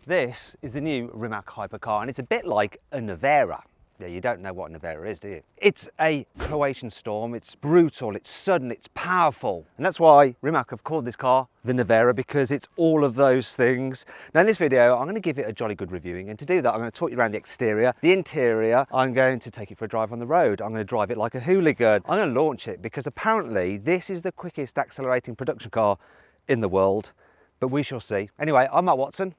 This is the new Rimac hypercar, and it's a bit like a Nevera. Yeah, you don't know what a Nevera is, do you? It's a Croatian storm. It's brutal, it's sudden, it's powerful. And that's why Rimac have called this car the Nevera, because it's all of those things. Now in this video, I'm going to give it a jolly good reviewing. And to do that, I'm going to talk you around the exterior, the interior. I'm going to take it for a drive on the road. I'm going to drive it like a hooligan. I'm going to launch it because apparently this is the quickest accelerating production car in the world. But we shall see. Anyway, I'm Matt Watson,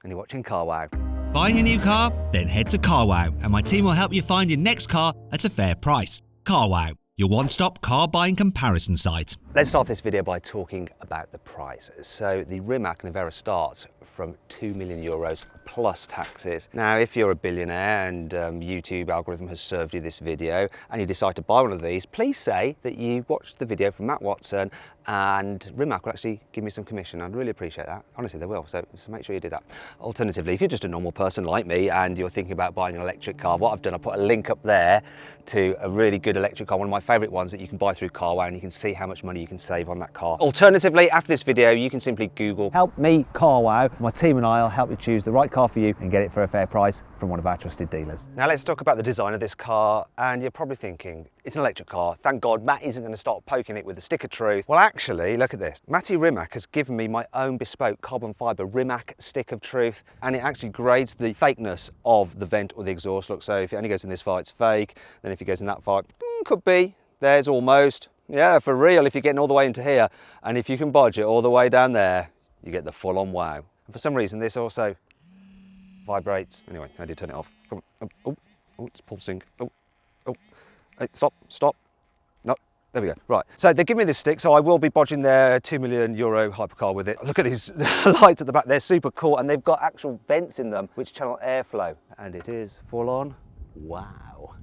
and you're watching Carwow. Buying a new car? Then head to Carwow and my team will help you find your next car at a fair price. Carwow, your one-stop car buying comparison site. Let's start this video by talking about the price. So the Rimac Nevera starts from €2 million plus taxes. Now, if you're a billionaire and YouTube algorithm has served you this video and you decide to buy one of these, please say that you watched the video from Matt Watson and Rimac will actually give me some commission. I'd really appreciate that. Honestly, they will, so make sure you do that. Alternatively, if you're just a normal person like me and you're thinking about buying an electric car, what I've done, I put a link up there to a really good electric car, one of my favourite ones that you can buy through Carwow, and you can see how much money you can save on that car. Alternatively, after this video, you can simply Google "Help me Carwow." My team and I will help you choose the right car for you and get it for a fair price from one of our trusted dealers. Now let's talk about the design of this car, and you're probably thinking, it's an electric car. Thank God Matt isn't going to start poking it with a stick of truth. Well, actually, look at this. Matty Rimac has given me my own bespoke carbon fibre Rimac stick of truth, and it actually grades the fakeness of the vent or the exhaust. Look, so if it only goes in this far, it's fake. Then if it goes in that far, could be. There's almost. Yeah, for real, if you're getting all the way into here, and if you can bodge it all the way down there, you get the full-on wow. And for some reason, this also vibrates. Anyway, I did turn it off. Come on. Oh, it's pulsing. Oh, hey, stop. No, there we go. Right, so they give me this stick, so I will be bodging their €2 million hypercar with it. Look at these lights at the back, they're super cool, and they've got actual vents in them which channel airflow, and it is full-on wow.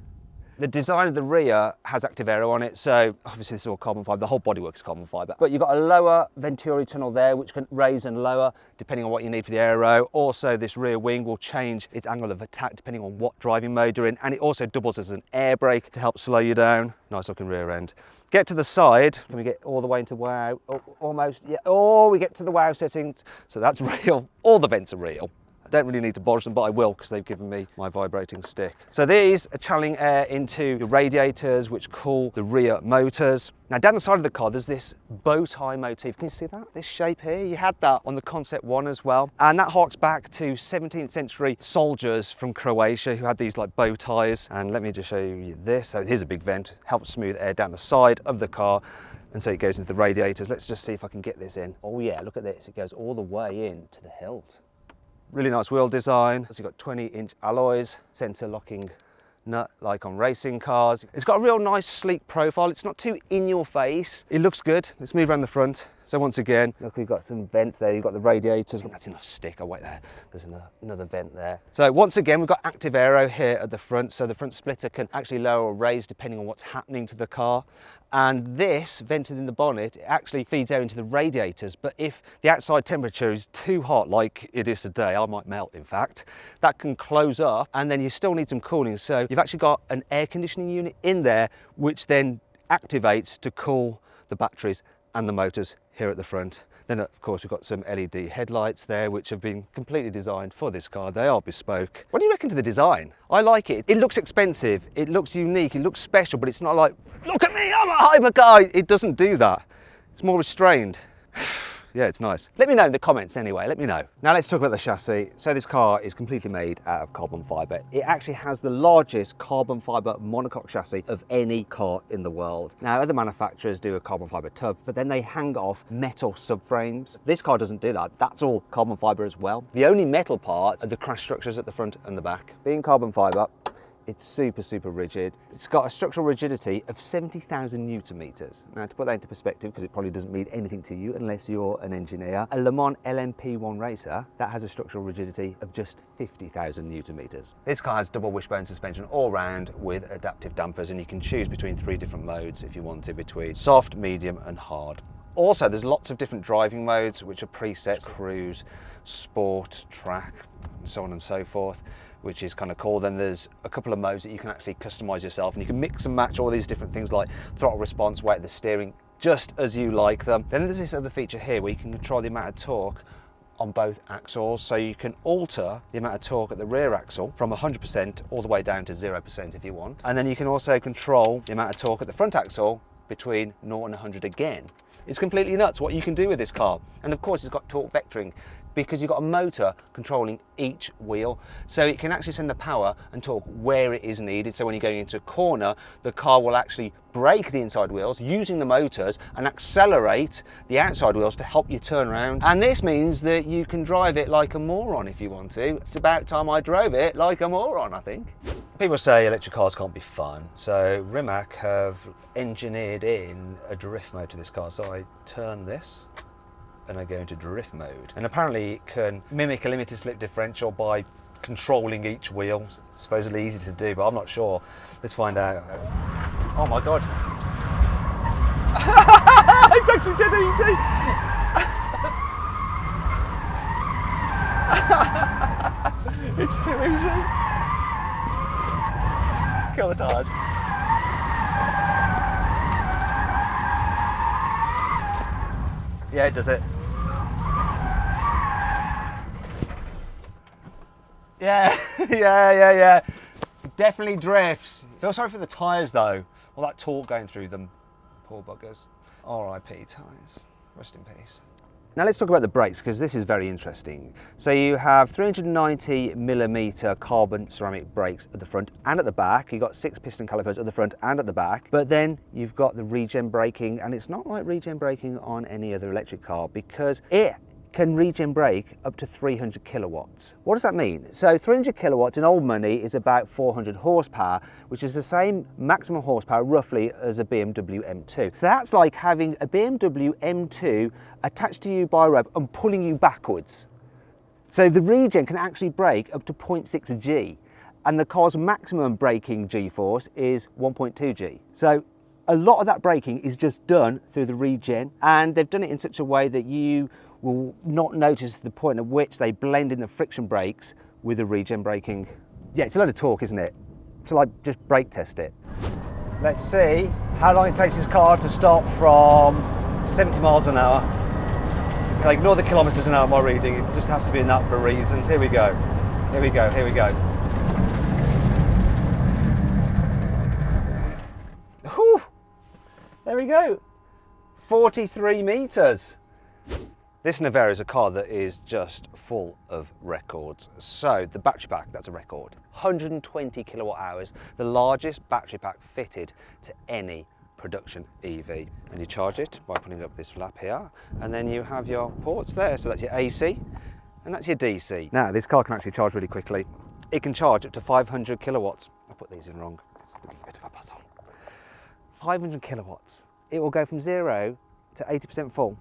The design of the rear has active aero on it, so obviously this is all carbon fibre, the whole bodywork is carbon fibre. But you've got a lower Venturi tunnel there which can raise and lower depending on what you need for the aero. Also, this rear wing will change its angle of attack depending on what driving mode you're in, and it also doubles as an air brake to help slow you down. Nice looking rear end. Get to the side, can we get all the way into wow? Oh, almost, yeah, oh, we get to the wow settings. So that's real, all the vents are real. I don't really need to bodge them, but I will because they've given me my vibrating stick. So these are channeling air into the radiators which cool the rear motors. Now down the side of the car there's this bow tie motif. Can you see that? This shape here, you had that on the Concept 1 as well. And that harks back to 17th century soldiers from Croatia who had these like bow ties. And let me just show you this. So here's a big vent, helps smooth air down the side of the car. And so it goes into the radiators. Let's just see if I can get this in. Oh yeah, look at this. It goes all the way in to the hilt. Really nice wheel design. So you've got 20-inch alloys, center locking nut like on racing cars. It's got a real nice sleek profile. It's not too in your face. It looks good. Let's move around the front. So once again, look, we've got some vents there. You've got the radiators. That's enough stick. I'll wait there. There's another vent there. So once again, we've got active aero here at the front. So the front splitter can actually lower or raise depending on what's happening to the car. And this, vented in the bonnet, it actually feeds air into the radiators. But if the outside temperature is too hot, like it is today, I might melt in fact, that can close up and then you still need some cooling. So you've actually got an air conditioning unit in there, which then activates to cool the batteries and the motors here at the front. Then of course we've got some LED headlights there which have been completely designed for this car. They are bespoke. What do you reckon to the design? I like it. It looks expensive, it looks unique, it looks special, but it's not like, look at me, I'm a hypercar. It doesn't do that. It's more restrained. Yeah, it's nice. Let me know in the comments anyway, let me know. Now let's talk about the chassis. So this car is completely made out of carbon fibre. It actually has the largest carbon fibre monocoque chassis of any car in the world. Now other manufacturers do a carbon fibre tub, but then they hang off metal subframes. This car doesn't do that. That's all carbon fibre as well. The only metal part are the crash structures at the front and the back. Being carbon fibre, it's super rigid. It's got a structural rigidity of 70,000 Newton meters. Now to put that into perspective, because it probably doesn't mean anything to you unless you're an engineer, a Le Mans LMP1 racer, that has a structural rigidity of just 50,000 Newton meters. This car has double wishbone suspension all round with adaptive dampers, and you can choose between 3 different modes if you wanted, between soft, medium and hard. Also, there's lots of different driving modes which are presets: cruise, sport, track, and so on and so forth, which is kind of cool. Then there's a couple of modes that you can actually customize yourself, and you can mix and match all these different things like throttle response, weight of the steering, just as you like them. Then there's this other feature here where you can control the amount of torque on both axles, so you can alter the amount of torque at the rear axle from 100% all the way down to 0% if you want. And then you can also control the amount of torque at the front axle between 0 and 100 again. It's completely nuts what you can do with this car. And of course it's got torque vectoring, because you've got a motor controlling each wheel, so it can actually send the power and torque where it is needed. So when you're going into a corner, the car will actually brake the inside wheels using the motors and accelerate the outside wheels to help you turn around. And this means that you can drive it like a moron if you want to. It's about time I drove it like a moron, I think. People say electric cars can't be fun, so Rimac have engineered in a drift mode to this car. So I turn this and I go into drift mode, and apparently it can mimic a limited slip differential by controlling each wheel. It's supposedly easy to do, but I'm not sure. Let's find out. Oh my god. It's actually dead easy. It's too easy. Kill the tires. Yeah, it does it. Yeah, yeah. Definitely drifts. Feel sorry for the tyres though. All that torque going through them. Poor buggers. R.I.P. tyres. Rest in peace. Now let's talk about the brakes, because this is very interesting. So you have 390mm carbon ceramic brakes at the front and at the back. You've got 6 piston calipers at the front and at the back. But then you've got the regen braking, and it's not like regen braking on any other electric car, because it can regen brake up to 300 kilowatts. What does that mean? So 300 kilowatts in old money is about 400 horsepower, which is the same maximum horsepower roughly as a BMW M2. So that's like having a BMW M2 attached to you by a rope and pulling you backwards. So the regen can actually brake up to 0.6 G, and the car's maximum braking G-force is 1.2 G. So a lot of that braking is just done through the regen, and they've done it in such a way that you will not notice the point at which they blend in the friction brakes with the regen braking. Yeah, it's a load of torque, isn't it? So like, just brake test it. Let's see how long it takes this car to stop from 70 miles an hour. Okay, ignore the kilometers an hour of my reading, it just has to be in that for reasons. Here we go. Here we go, here we go. Whew. There we go. 43 meters. This Nevera is a car that is just full of records. So the battery pack, that's a record. 120 kilowatt hours, the largest battery pack fitted to any production EV. And you charge it by putting up this flap here, and then you have your ports there. So that's your AC and that's your DC. Now this car can actually charge really quickly. It can charge up to 500 kilowatts. I put these in wrong, it's a little bit of a puzzle. 500 kilowatts. It will go from 0 to 80% full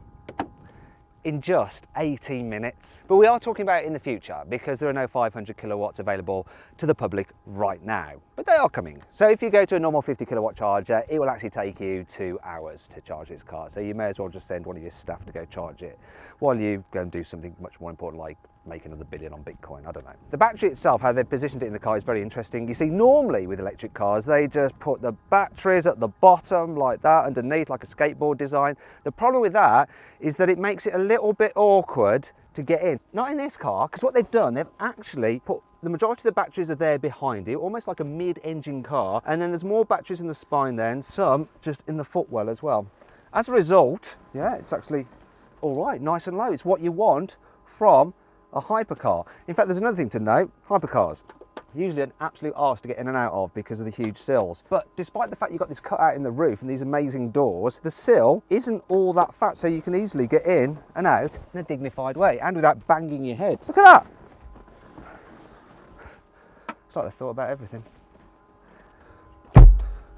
in just 18 minutes. But we are talking about it in the future, because there are no 500 kilowatts available to the public right now, but they are coming. So if you go to a normal 50 kilowatt charger, it will actually take you 2 hours to charge this car. So you may as well just send one of your staff to go charge it while you go and do something much more important, like make another billion on Bitcoin, I don't know. The battery itself, how they've positioned it in the car, is very interesting. You see, normally with electric cars, they just put the batteries at the bottom like that, underneath, like a skateboard design. The problem with that is that it makes it a little bit awkward to get in. Not in this car, because what they've done, they've actually put the majority of the batteries are there behind it, almost like a mid-engine car, and then there's more batteries in the spine there, and some just in the footwell as well. As a result, yeah, it's actually all right, nice and low. It's what you want from a hypercar. In fact, there's another thing to note. Hypercars, usually an absolute arse to get in and out of because of the huge sills. But despite the fact you've got this cut out in the roof and these amazing doors, the sill isn't all that fat, so you can easily get in and out in a dignified way and without banging your head. Look at that! It's like they thought about everything.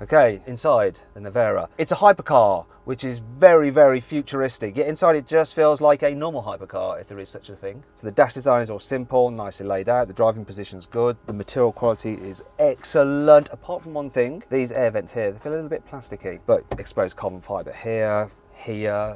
Okay, inside the Nevera. It's a hypercar, which is very, very futuristic. Yet inside it just feels like a normal hypercar, if there is such a thing. So the dash design is all simple, nicely laid out. The driving position's good. The material quality is excellent. Apart from one thing, these air vents here, they feel a little bit plasticky, but exposed carbon fiber here,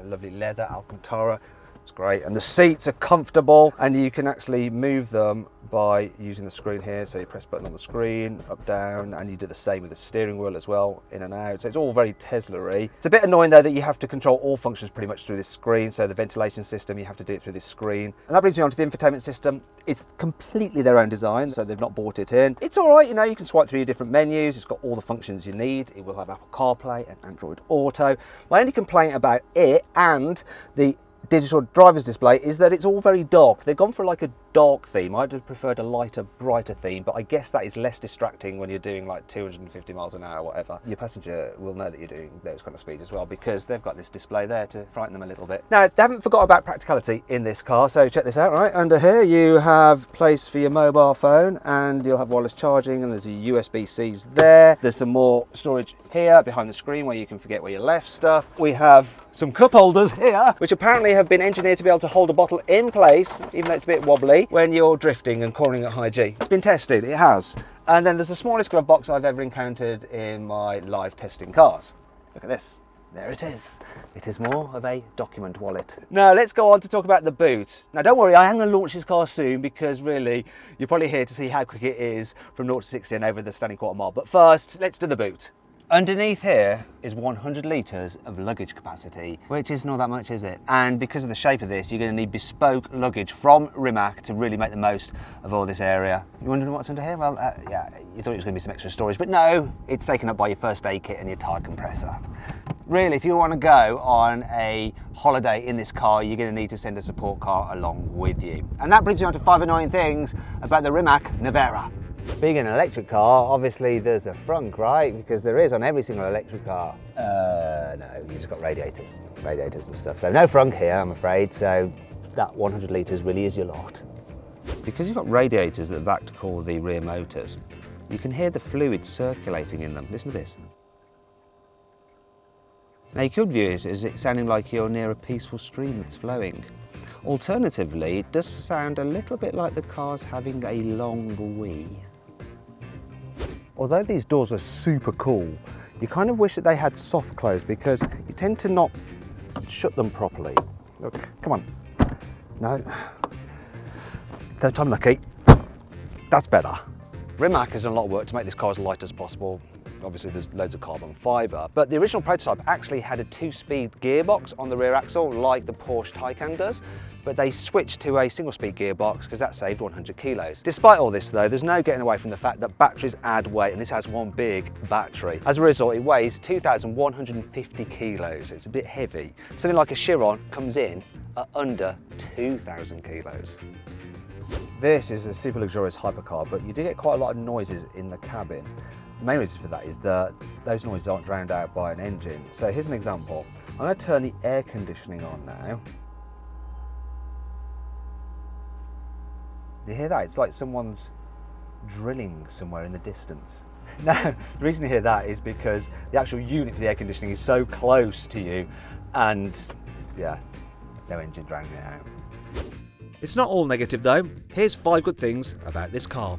lovely leather, Alcantara. It's great, and the seats are comfortable, and you can actually move them by using the screen here. So you press button on the screen, up, down, and you do the same with the steering wheel as well, in and out. So it's all very Tesla-y. It's a bit annoying though that you have to control all functions pretty much through this screen. So the ventilation system, you have to do it through this screen. And that brings me on to the infotainment system. It's completely their own design, so they've not bought it in. It's all right, you know, you can swipe through your different menus. It's got all the functions you need. It will have Apple CarPlay and Android Auto. My only complaint about it and the digital driver's display is that it's all very dark. They've gone for like a dark theme. I'd have preferred a lighter, brighter theme, but I guess that is less distracting when you're doing like 250 miles an hour or whatever. Your passenger will know that you're doing those kind of speeds as well, because they've got this display there to frighten them a little bit. Now, they haven't forgot about practicality in this car, so check this out, right? Under here you have place for your mobile phone, and you'll have wireless charging, and there's a USB-Cs there. There's some more storage here behind the screen where you can forget where you left stuff. We have some cup holders here, which apparently have been engineered to be able to hold a bottle in place, even though it's a bit wobbly, when you're drifting and cornering at high G. It's been tested, it has. And then there's the smallest glove box I've ever encountered in my live testing cars. Look at this. There it is. It is more of a document wallet. Now let's go on to talk about the boot. Now don't worry, I am going to launch this car soon, because really you're probably here to see how quick it is from 0 to 60 and over the standing quarter mile. But first, let's do the boot. Underneath here is 100 litres of luggage capacity, which is not that much, is it? And because of the shape of this, you're going to need bespoke luggage from Rimac to really make the most of all this area. You wondering what's under here? Well, yeah, you thought it was going to be some extra storage, but no, it's taken up by your first aid kit and your tyre compressor. Really, if you want to go on a holiday in this car, you're going to need to send a support car along with you. And that brings me on to 5 annoying things about the Rimac Nevera. Being an electric car, obviously there's a frunk, right? Because there is on every single electric car. No, you just got radiators and stuff. So no frunk here, I'm afraid. So that 100 litres really is your lot. Because you've got radiators at the back to cool the rear motors, you can hear the fluid circulating in them. Listen to this. Now you could view it as it sounding like you're near a peaceful stream that's flowing. Alternatively, it does sound a little bit like the car's having a long wee. Although these doors are super cool, you kind of wish that they had soft close, because you tend to not shut them properly. Look, come on. No. Third time lucky. That's better. Rimac has done a lot of work to make this car as light as possible. Obviously there's loads of carbon fibre, but the original prototype actually had a 2-speed gearbox on the rear axle like the Porsche Taycan does, but they switched to a single-speed gearbox because that saved 100 kilos. Despite all this though, there's no getting away from the fact that batteries add weight, and this has one big battery. As a result, it weighs 2,150 kilos. It's a bit heavy. Something like a Chiron comes in at under 2,000 kilos. This is a super luxurious hypercar, but you do get quite a lot of noises in the cabin. The main reason for that is that those noises aren't drowned out by an engine. So here's an example. I'm going to turn the air conditioning on now. Do you hear that? It's like someone's drilling somewhere in the distance. Now, the reason you hear that is because the actual unit for the air conditioning is so close to you, and yeah, no engine drowning it out. It's not all negative though. Here's 5 good things about this car.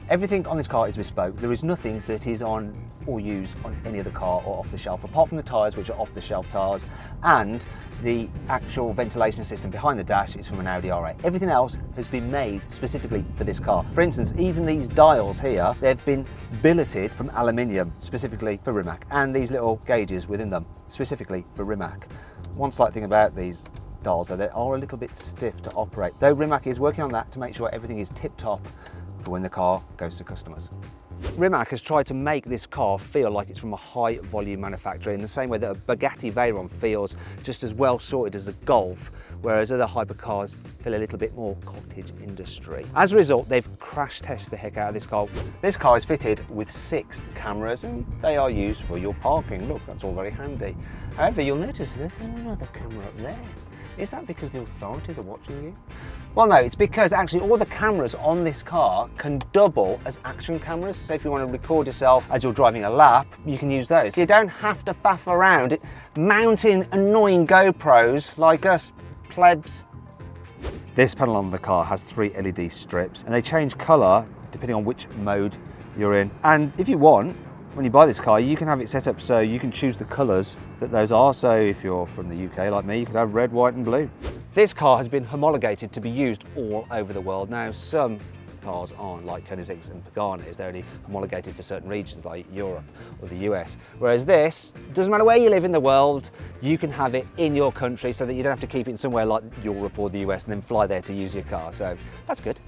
Everything on this car is bespoke. There is nothing that is on or used on any other car or off the shelf, apart from the tyres, which are off the shelf tyres, and the actual ventilation system behind the dash is from an Audi R8. Everything else has been made specifically for this car. For instance, even these dials here, they've been billeted from aluminium specifically for Rimac, and these little gauges within them specifically for Rimac. One slight thing about these dials though, they are a little bit stiff to operate, though Rimac is working on that to make sure everything is tip-top for when the car goes to customers. Rimac has tried to make this car feel like it's from a high volume manufacturer, in the same way that a Bugatti Veyron feels just as well sorted as a Golf, whereas other hypercars feel a little bit more cottage industry. As a result, they've crash tested the heck out of this car. This car is fitted with 6 cameras, and they are used for your parking. Look, that's all very handy. However, you'll notice there's another camera up there. Is that because the authorities are watching you? Well, no, it's because actually all the cameras on this car can double as action cameras. So if you want to record yourself as you're driving a lap, you can use those. You don't have to faff around mounting annoying GoPros like us plebs. This panel on the car has 3 LED strips, and they change colour depending on which mode you're in. And if you want, when you buy this car, you can have it set up so you can choose the colours that those are. So if you're from the UK like me, you could have red, white and blue. This car has been homologated to be used all over the world. Now, some cars aren't, like Koenigseggs and Paganis. They're only homologated for certain regions like Europe or the US. Whereas this, doesn't matter where you live in the world, you can have it in your country so that you don't have to keep it in somewhere like Europe or the US and then fly there to use your car. So that's good.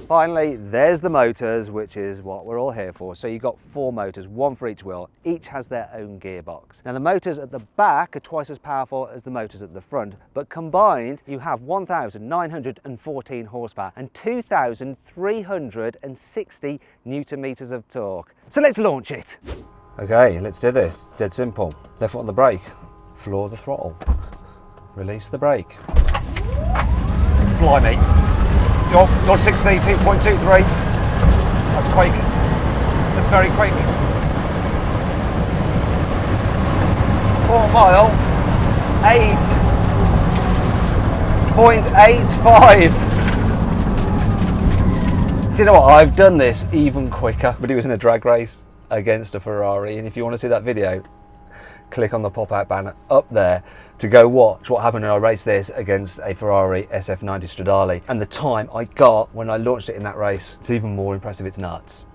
Finally, there's the motors, which is what we're all here for. So you've got 4 motors, 1 for each wheel. Each has their own gearbox. Now the motors at the back are twice as powerful as the motors at the front, but combined you have 1,914 horsepower and 2,360 newton meters of torque. So let's launch it. Okay, let's do this. Dead simple. Left foot on the brake, floor the throttle, release the brake. Blimey. You're 62.23. That's quick. That's very quick. 4 mile, 8.85. Do you know what? I've done this even quicker, but it was in a drag race against a Ferrari. And if you want to see that video, click on the pop-out banner up there to go watch what happened when I raced this against a Ferrari SF90 Stradale, and the time I got when I launched it in that race. It's even more impressive, it's nuts.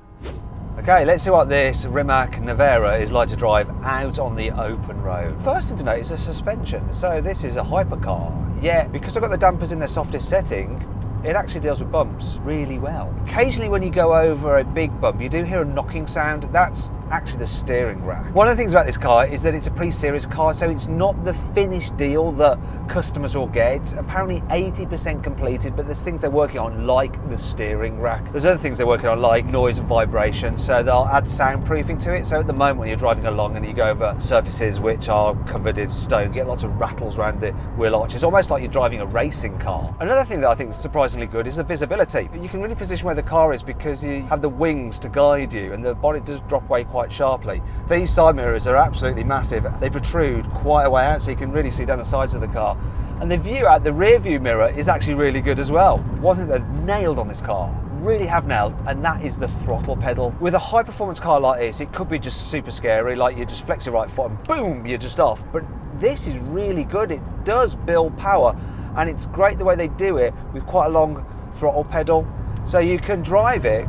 Okay, let's see what this Rimac Nevera is like to drive out on the open road. First thing to note is the suspension. So this is a hypercar, yet because I've got the dampers in their softest setting, it actually deals with bumps really well. Occasionally when you go over a big bump, you do hear a knocking sound. That's actually the steering rack. One of the things about this car is that it's a pre-series car, so it's not the finished deal that customers will get. It's apparently 80% completed, but there's things they're working on like the steering rack. There's other things they're working on like noise and vibration, so they'll add soundproofing to it. So at the moment when you're driving along and you go over surfaces which are covered in stones, you get lots of rattles around the wheel arches, almost like you're driving a racing car. Another thing that I think is surprisingly good is the visibility. You can really position where the car is because you have the wings to guide you, and the bonnet does drop away quite sharply. These side mirrors are absolutely massive. They protrude quite a way out so you can really see down the sides of the car. And the view out the rear view mirror is actually really good as well. One thing they've nailed on this car, really have nailed, and that is the throttle pedal. With a high performance car like this, it could be just super scary, like you just flex your right foot and boom, you're just off. But this is really good. It does build power, and it's great the way they do it with quite a long throttle pedal. So you can drive it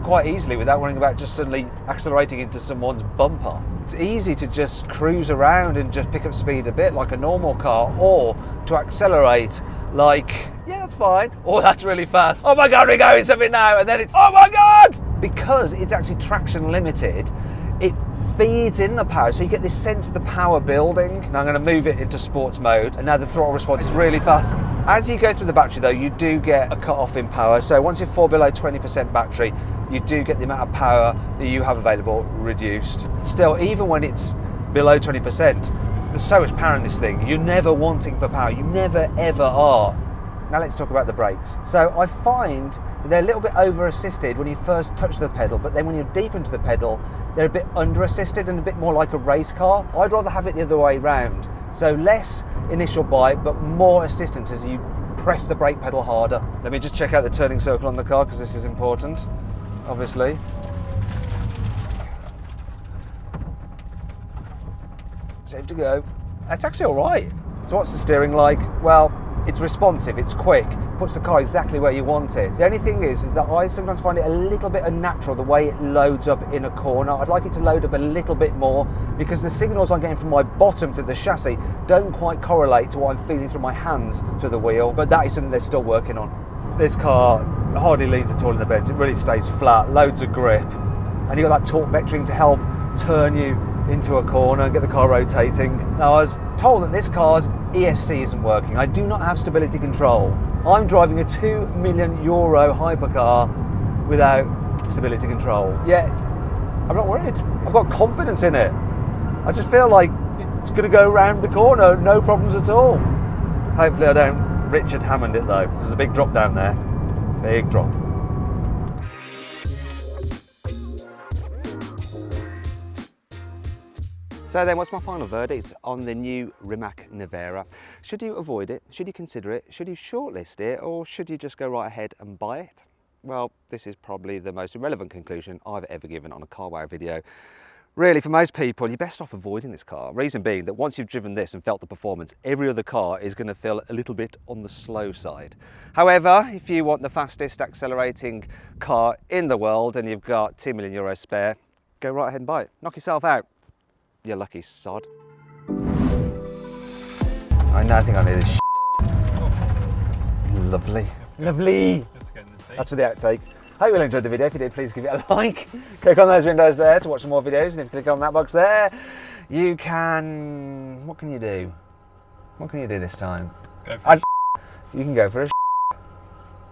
quite easily without worrying about just suddenly accelerating into someone's bumper. It's easy to just cruise around and just pick up speed a bit like a normal car, or to accelerate like, yeah, that's fine, or that's really fast. Oh my God, we're going something now, and then it's, oh my God! Because it's actually traction limited, it feeds in the power, so you get this sense of the power building. Now I'm going to move it into sports mode, and now the throttle response is really fast. As you go through the battery though, you do get a cut off in power, so once you fall below 20% battery, you do get the amount of power that you have available reduced. Still, even when it's below 20%, there's so much power in this thing, you're never wanting for power, you never ever are. Now let's talk about the brakes. So I find that they're a little bit over assisted when you first touch the pedal, but then when you're deep into the pedal, they're a bit under assisted and a bit more like a race car. I'd rather have it the other way round. So less initial bite, but more assistance as you press the brake pedal harder. Let me just check out the turning circle on the car because this is important, obviously. Safe to go. That's actually all right. So what's the steering like? Well, it's responsive, it's quick, puts the car exactly where you want it. The only thing is that I sometimes find it a little bit unnatural the way it loads up in a corner. I'd like it to load up a little bit more because the signals I'm getting from my bottom through the chassis don't quite correlate to what I'm feeling through my hands to the wheel, but that is something they're still working on. This car hardly leans at all in the bends, it really stays flat, loads of grip, and you've got that torque vectoring to help turn you into a corner and get the car rotating. Now I was told that this car's ESC isn't working. I do not have stability control. I'm driving a €2 million hypercar without stability control. Yet, I'm not worried. I've got confidence in it. I just feel like it's going to go around the corner, no problems at all. Hopefully I don't Richard Hammond it though. There's a big drop down there. Big drop. So then, what's my final verdict on the new Rimac Nevera? Should you avoid it? Should you consider it? Should you shortlist it? Or should you just go right ahead and buy it? Well, this is probably the most irrelevant conclusion I've ever given on a CarWow video. Really, for most people, you're best off avoiding this car. Reason being that once you've driven this and felt the performance, every other car is going to feel a little bit on the slow side. However, if you want the fastest accelerating car in the world and you've got €2 million spare, go right ahead and buy it. Knock yourself out, you lucky sod. I know, I think I need this. Lovely. Lovely. That's for the outtake. Hope you all enjoyed the video. If you did, please give it a like. Click on those windows there to watch some more videos, and if you click on that box there, you can... what can you do? What can you do this time? Go for it. You can go for a